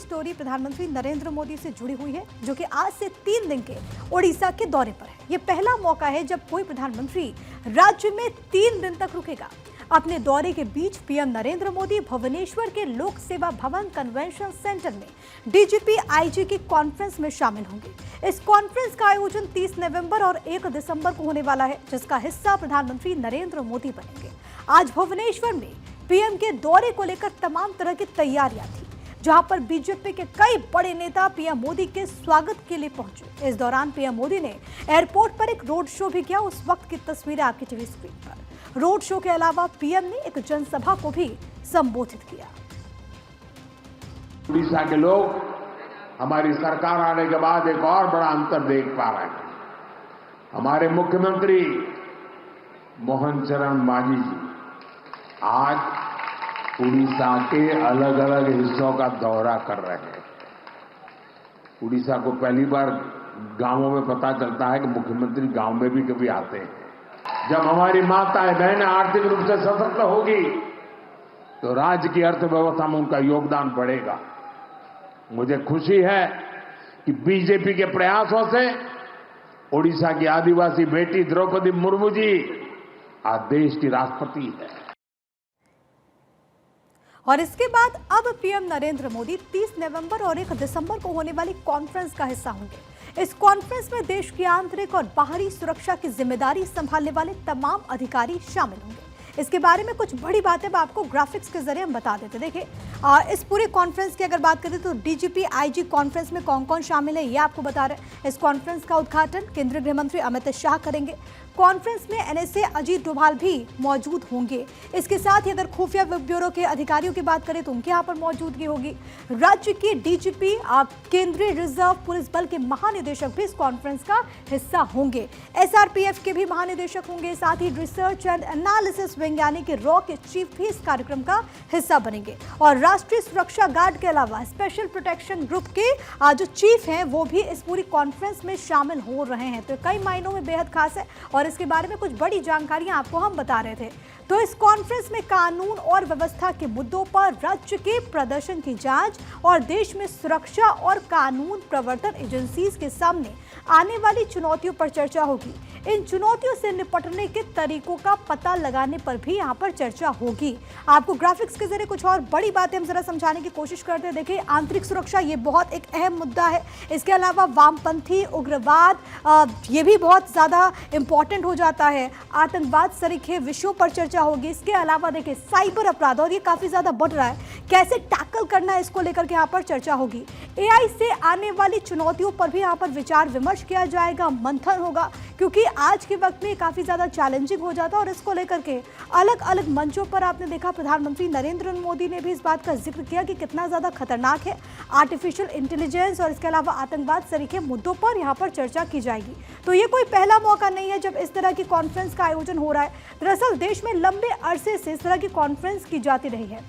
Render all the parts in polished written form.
Story प्रधानमंत्री नरेंद्र मोदी से जुड़ी हुई है, जो कि आज से 3 दिन के ओडिशा के दौरे पर है। ये पहला मौका है जब कोई प्रधानमंत्री राज्य में 3 दिन तक रुकेगा। अपने दौरे के बीच पीएम नरेंद्र मोदी भुवनेश्वर के लोक सेवा भवन कन्वेंशन सेंटर में डीजीपी आईजी की कॉन्फ्रेंस में शामिल होंगे। इस कॉन्फ्रेंस का आयोजन 30 नवंबर और 1 दिसंबर को होने वाला है, जिसका हिस्सा प्रधानमंत्री नरेंद्र मोदी बनेंगे। आज भुवनेश्वर में पीएम के दौरे को लेकर तमाम तरह की तैयारियां थी, जहां पर बीजेपी के कई बड़े नेता पीएम मोदी के स्वागत के लिए पहुंचे। इस दौरान पीएम मोदी ने एयरपोर्ट पर एक रोड शो भी किया। उस वक्त की तस्वीरें आपकी टीवी स्क्रीन पर। रोड शो के अलावा पीएम ने एक जनसभा को भी संबोधित किया। उड़ीसा के लोग हमारी सरकार आने के बाद एक और बड़ा अंतर देख पा रहे हैं। हमारे मुख्यमंत्री मोहन चरण मांझी जी आज उड़ीसा के अलग अलग हिस्सों का दौरा कर रहे हैं। उड़ीसा को पहली बार गांवों में पता चलता है कि मुख्यमंत्री गांव में भी कभी आते हैं। जब हमारी माताएं बहनें आर्थिक रूप से सशक्त होगी तो राज्य की अर्थव्यवस्था में उनका योगदान बढ़ेगा। मुझे खुशी है कि बीजेपी के प्रयासों से ओडिशा की आदिवासी बेटी द्रौपदी मुर्मू जी आज देश की राष्ट्रपति है। और इसके बाद अब पीएम नरेंद्र मोदी 30 नवंबर और 1 दिसंबर को होने वाली कॉन्फ्रेंस का हिस्सा होंगे। इस कॉन्फ्रेंस में देश की आंतरिक और बाहरी सुरक्षा की जिम्मेदारी संभालने वाले तमाम अधिकारी शामिल होंगे। इसके बारे में कुछ बड़ी बातें आपको ग्राफिक्स के जरिए हम बता देते। देखिए, इस पूरे कॉन्फ्रेंस की अगर बात करें तो डीजीपी आईजी कॉन्फ्रेंस में कौन कौन शामिल है ये आपको बता रहे हैं। इस कॉन्फ्रेंस का उद्घाटन केंद्रीय गृह मंत्री अमित शाह करेंगे। कॉन्फ्रेंस में एनएसए अजीत डोभाल भी मौजूद होंगे। इसके साथ ही अगर खुफिया ब्यूरो के अधिकारियों की बात करें तो उनके यहाँ पर मौजूदगी होगी। राज्य के डीजीपी केंद्रीय रिजर्व पुलिस बल के महानिदेशक भी इस कॉन्फ्रेंस का हिस्सा होंगे। एसआरपीएफ के भी महानिदेशक होंगे। साथ ही रिसर्च एंड एनालिसिस विंग यानी कि रॉ के चीफ भी इस कार्यक्रम का हिस्सा बनेंगे। और राष्ट्रीय सुरक्षा गार्ड के अलावा स्पेशल प्रोटेक्शन ग्रुप के जो चीफ हैं वो भी इस पूरी कॉन्फ्रेंस में शामिल हो रहे हैं। तो कई मायनों में बेहद खास है और इसके बारे में कुछ बड़ी जानकारियां आपको हम बता रहे थे। तो इस कॉन्फ्रेंस में कानून और व्यवस्था के मुद्दों पर राज्य के प्रदर्शन की जांच और देश में सुरक्षा और कानून प्रवर्तन एजेंसीज के सामने आने वाली चुनौतियों पर चर्चा होगी। इन चुनौतियों से निपटने के तरीकों का पता लगाने पर भी यहाँ पर चर्चा होगी। आपको ग्राफिक्स के जरिए कुछ और बड़ी बातें हम जरा समझाने की कोशिश करते हैं। देखिए, आंतरिक सुरक्षा ये बहुत एक अहम मुद्दा है। इसके अलावा वामपंथी उग्रवाद ये भी बहुत ज़्यादा इम्पॉर्टेंट हो जाता है। आतंकवाद सरीखे विषयों पर चर्चा होगी। इसके अलावा देखिए, साइबर अपराध और ये काफ़ी ज़्यादा बढ़ रहा है, कैसे टैकल करना है इसको लेकर के यहाँ पर चर्चा होगी। एआई से आने वाली चुनौतियों पर भी यहाँ पर विचार विमर्श किया जाएगा, मंथन होगा, क्योंकि आज के वक्त में काफ़ी ज़्यादा चैलेंजिंग हो जाता है। और इसको लेकर के अलग अलग मंचों पर आपने देखा प्रधानमंत्री नरेंद्र मोदी ने भी इस बात का जिक्र किया कि कितना ज़्यादा खतरनाक है आर्टिफिशियल इंटेलिजेंस और इसके अलावा आतंकवाद सरीखे मुद्दों पर यहाँ पर चर्चा की जाएगी। तो ये कोई पहला मौका नहीं है जब इस तरह की कॉन्फ्रेंस का आयोजन हो रहा है। दरअसल देश में लंबे अरसे से इस तरह की कॉन्फ्रेंस की जाती रही है।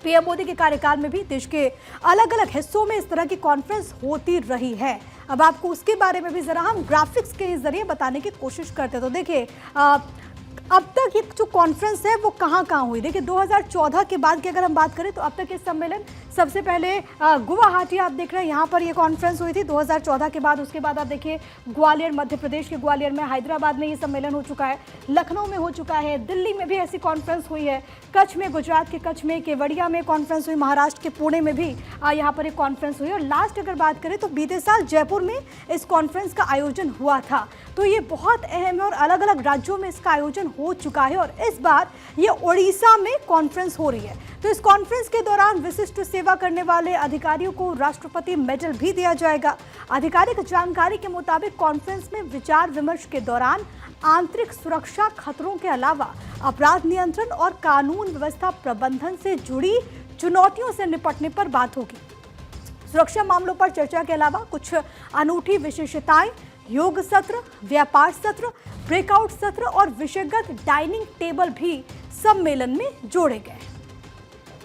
पीएम मोदी के कार्यकाल में भी देश के अलग अलग हिस्सों में इस तरह की कॉन्फ्रेंस होती रही है। अब आपको उसके बारे में भी जरा हम ग्राफिक्स के जरिए बताने की कोशिश करते हैं। तो देखिए, अब तक ये जो कॉन्फ्रेंस है वो कहाँ हुई। देखिए, 2014 के बाद की अगर हम बात करें तो अब तक ये सम्मेलन सबसे पहले गुवाहाटी आप देख रहे हैं, यहाँ पर ये कॉन्फ्रेंस हुई थी 2014 के बाद। उसके बाद आप देखिए ग्वालियर, मध्य प्रदेश के ग्वालियर में, हैदराबाद में ये सम्मेलन हो चुका है, लखनऊ में हो चुका है, दिल्ली में भी ऐसी कॉन्फ्रेंस हुई है, कच्छ में, गुजरात के कच्छ में, केवड़िया में कॉन्फ्रेंस हुई, महाराष्ट्र के पुणे में भी यहाँ पर एक कॉन्फ्रेंस हुई। और लास्ट अगर बात करें तो बीते साल जयपुर में इस कॉन्फ्रेंस का आयोजन हुआ था। तो ये बहुत अहम है और अलग अलग राज्यों में इसका आयोजन हो चुका है और इस बार ये ओडिशा में कॉन्फ्रेंस हो रही है। तो इस कॉन्फ्रेंस के दौरान विशिष्ट सेवा करने वाले अधिकारियों को राष्ट्रपति मेडल भी दिया जाएगा। आधिकारिक जानकारी के मुताबिक कॉन्फ्रेंस में विचार विमर्श के दौरान आंतरिक सुरक्षा खतरों के अलावा अपराध नियंत्रण और कानून व्यवस्था प्रबंधन से जुड़ी चुनौतियों से निपटने पर बात होगी। सुरक्षा मामलों पर चर्चा के अलावा कुछ अनूठी विशेषताएं, योग सत्र, व्यापार सत्र, ब्रेकआउट सत्र और विषयगत डाइनिंग टेबल भी सम्मेलन में जोड़े गए।